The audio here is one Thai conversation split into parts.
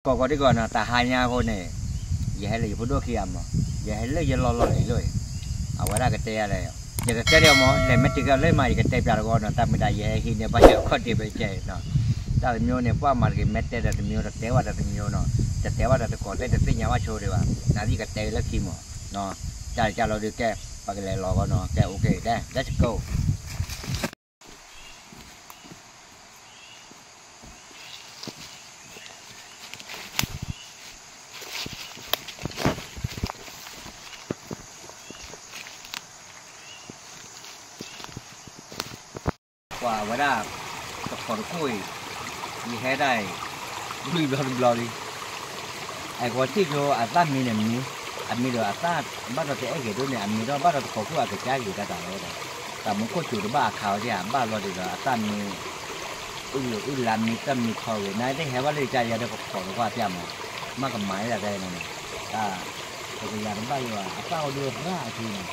có đi còn là ta hai nhà cô này giờ hay là giờ đôi khi mà giờ hay lấy giờ lo lại rồi ở ngoài ra cái tê này giờ cái tê đâu mà lấy mấy cái lấy mà cái tê bạc còn là ta mới đại giờ khi này bây giờ có đi bây giờ nó ta nhiều này qua mà cái mấy tê là nhiều là tê vào là nhiều nó tê vào là có tê tê nhà vào show đi vào nãy đi cái tê lấy khi mà nó cha lo được cái và cái này lo con nó cái ok đây let's go qua vậy đó còn cuối như thế này lui đi ai có thích rồi ăn ta mình làm gì ăn mình rồi ăn ta bắt đầu cái cái đó này ăn mình đó bắt đầu có cái trái gì cả rồiแต่มันก็จุดบ้าข่าวที่บ้าเราดีละตั้งมีลันมีตั้งมีเขาเลยนายได้เห็นว่าเลยใจยาได้ขอหรือว่าจะมากกับไม้อะไรนั่นตัวยาบ้าอยู่อ่ะตั้งเอาดูหน้าทีนึง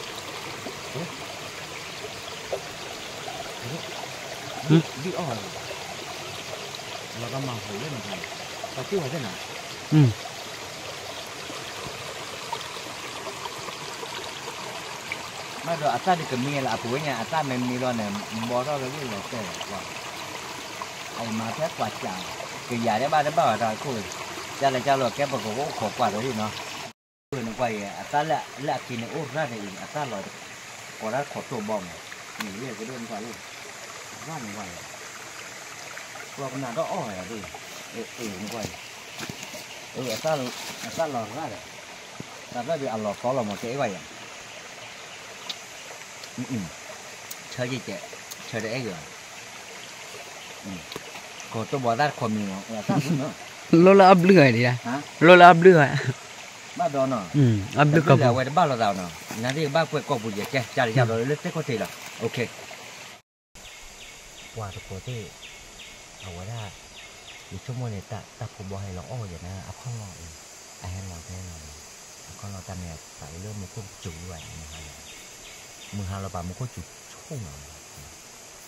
ดิอ๋อเราก็มาหัวเล่นกันเราชื่อว่าเส้นไหนมาดูอาตาดิกมีละปุ๋ยเนี่ยอาตาไม่มีแล้วเนี่ยบ่อเราเลยนี่แหละเจ้าว่าไอ้มาแท้กว่าจ่าคือยาได้บ้าเราคุยจะอะไรจะหลอกแกบอกว่าขอกว่าเลยที่เนาะคือนึกว่าอาตาละกินโอ้ร่าเลยอาตาหลอกก็ร่าขอตัวบอมนี่เรียกก็เดินกว่าเลยว่าไม่ไหวตัวขนาดก็อ้อยอ่ะดินึกว่าอาตาหลอกร่าเลยแต่ถ้าเดี๋ยวหลอกเขาเราหมดเจ๊ไว้อ่ะchơi gì chứ chơi đấy rồi có tôi bỏ ra khỏi mình là sao nữa lô là ấp lưỡi đi à lô là ấp lưỡi ba đó nè ấp lưỡi cọp là quay ba là nào nè nãy đi ba quay cọp bụi vậy cha đi rồi lấy tết có thể là ok qua được có thểเอาไว้ได้อีกชั่วโมงเนี่ยตาผมบอกให้เราอ้ออย่างนั้นเอาข้างนอกไอ้ให้เราแค่นั้นเอาข้างนอกตาเนี่ยใส่เรื่องมันก็จุ๋ยไว้นะครับมึงหาเราป่ะมึงก็จุดช่วง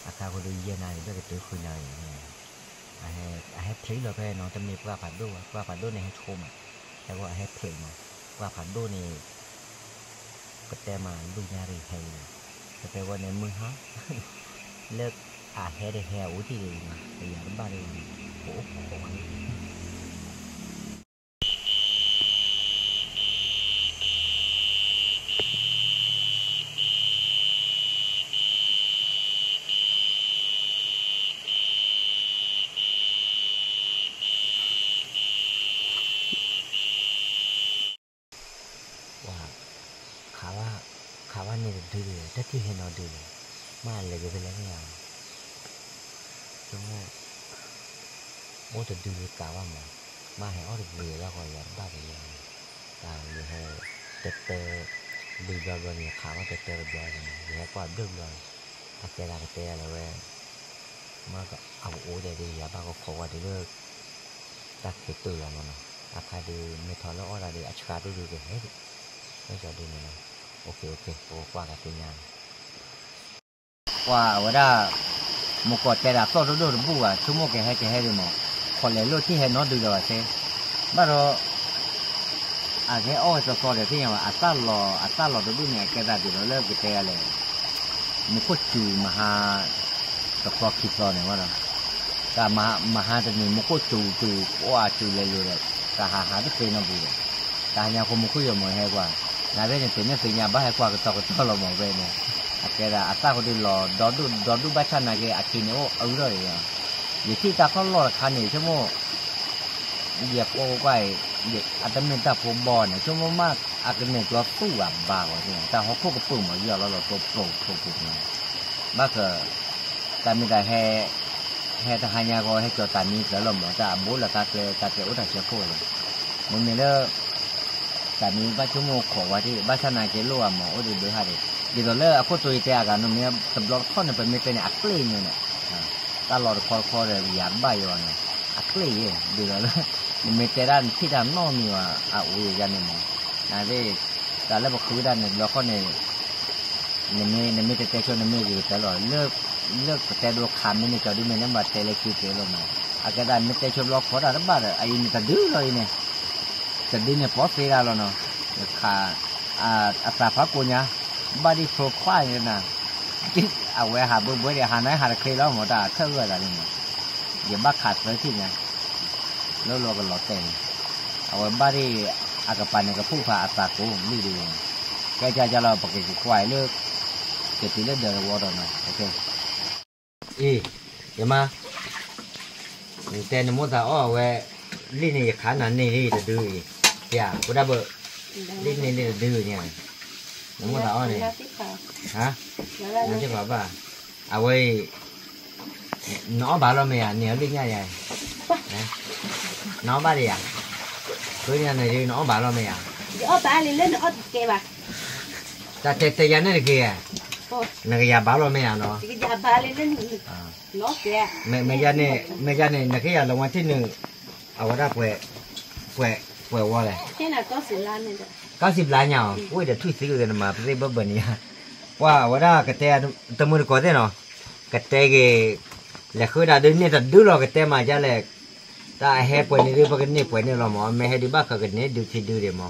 อาการคนดูเย็นนายด้วยกันตัวคืนนายไอ้ให้พลิกเราไปน้องจะมีว่าผัดด้วยในให้ชมแต่ว่าให้เพลงว่าผัดด้วยนี่ก็แต่มาดูยาดีให้แต่ว่าในมึงฮะเลิกให้ได้แหวที่ดีมาแต่อย่าบ้าเลยโอ้โหขาว่านี่ดื้อถ้าที่เห็นเราดื้อมาเลยก็เป็นแล้วไงจังว่าโอ้จะดื้อกาว่ามาให้อ้อดื้อแล้วก็ยันบ้าไปยังเลยให้เตะดื้อเราเนี่ยขาว่าเตะแบบนี้เลยกว่าดื้อเลยถ้าแกได้เตะอะไรเว้ยมาก็เอาโอ้ได้ดีอย่าบ้าก็ขอว่าดื้อตัดเข็ดตัวเราเนาะอาคาดื้อไม่ทอนแล้วอ้ออะไรดีอัชกาดื้อกันให้ไม่จะดื้อเนี่ยโอเคโอ้กว่ากับตัวอย่างว่าว่าได้มุกกอดแต่ละตัวดูบัวชั่วโมงแค่ให้ดูมั้งคนเลยรู้ที่เห็นน้องดูเลยใช่บ้านเราแค่อ้อยตัวเดียวที่อย่างว่าอัตราดูเนี่ยแกได้ดูแล้วเลิกไปเตะเลยมุกจูมหาตัวคิดเนี่ยว่าเราแต่มหาจะมีมุกจูว่าจูเลยแต่หาที่เป็นน้ำบัวแต่ยังคงมุกอยู่เหมือนให้กว่านาเวเนี่ยเป็นยาบ้าให้กว่าก็ต้องเรามองไปเนี่ยแกได้อัตราคนดีหล่อดอดูบ้านฉันนะแกอากินโอ้เอาเลยอยู่ที่ตาเขาหล่อคันนี่ชั่วโมงเหยียบโอ้ไปเหยียบอัตราเมนตาผมบอลเนี่ยชั่วโมงมากอากินเนี่ยตัวตู้แบบบ้ากว่าเนี่ยแต่เขาคู่กับปุ่มมาเยอะแล้วเราตัวโปร่งเนี่ยบ้าเถอะแต่ไม่ได้ให้ทหารยาก็ให้เกิดการนี้แล้วเราเหมือนจะบุญละการเจออุตส่าห์เชื่อโคตรมันมีเรื่องแต่นี้บ้านชั่วโมงขอว่าที่บ้านชนะเกลัวหมอโอ้ดูฮะดิเราเลิกเอาตัวเตะกันตรงนี้สำหรับข้อเนี่ยเป็นไม่เป็นอักลี่เนี่ยตลอดคอเลยอยากใบอยู่เนี่ยอักลี่ดิเราเลิกมันไม่เตะด้านที่ด้านนอกมีว่าอุ้ยยันเนี่ยนะเว้ยแต่แล้วบอกคือด้านเนี่ยเราข้อเนี่ยไม่เตะชนไม่อยู่แต่เราเลิก เลือกแต่ดูคำนี่จอดีมันนั่นบัดเตะคิวเกลมาอาการได้ไม่เตะชอบล็อกขอได้หรือเปล่าไอ้นี่จะดื้อเลยเนี่ยจะดื้อเนี่ยพอเสียแล้วเนาะขาอาสาพักกูเนี่ยบาดีโปรไฟล์เนี่ยนะจิเอาไว้หาบุ้ยเดี๋ยวหาไหนหาเคยแล้วหมดอ่ะเท่าไหร่ละเนี่ยเดี๋ยวบ้าขาดเลยที่เนี่ยแล้วเราก็หลอดเต็มเอาไว้บาดีอากาศเนี่ยก็พูดผ่าอาสากูไม่ดีแกจะเราปกติควายเลิกเก็บตีเลือดเดือดวอร์ดนะโอเคอย่ามาแต่ในมุดท่าอ้อเว้ลิ้นนี่ขาหนานี่จะดื้ออย่ากูได้เบอร์ลิ้นนี่จะดื้อเนี่ยในมุดท่าอ้อเนี่ยฮะนั่นใช่ป่ะเอาไว้น้องบ้าเราไม่อ่ะเนี่ยลิ้นใหญ่น้องบ้าดิอ่ะตัวนี้เนี่ยน้องบ้าเราไม่อ่ะบ้าเลยเล่นเก็บอ่ะแต่ยันนี่กี่อ่ะนักยาบ้าเราไม่อ่ะเนาะยาบ้าเลยเล่นล้อเสียไม่ยันนี่นักยาลงวันที่หนึ่งเอาไว้ได้เปิดว่าเลยแค่นั้น90 ล้านเนี่ย90 ล้านเนี่ยโอ้ยเดี๋ยวทุยซื้อกันมาเป็นเบอร์นี้ว่าได้กระแตตะมือก่อนเนาะกระแตเกแล้วคือได้เดือนนี้จะดูหรอกระแตมาจะเลยถ้าให้ป่วยนี่ดูปกติป่วยนี่เราหมอไม่ให้ดูบ้ากันนี่ดูที่ดูเดี๋ยวหมอ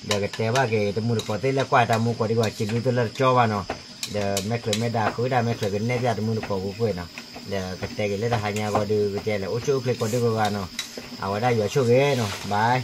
เดี๋ยวกระแตว่าเกตะมือก่อนแล้วกว่าตะมือก่อนดีกว่าจิตวิทยาจ้าวเนาะเดี๋ยวไม่เคยไม่ได้คือได้ไม่เคยกันเนี่ยจะตะมือก่อนกูป่วยเนาะเดี๋ยวกระแตเกเลยถ้าหายาก็ดูกระแตเลยโอ้ช่วยเคยก็ดูกันเนาะเอาไว้ได้อยู่ช่วยเนาะบาย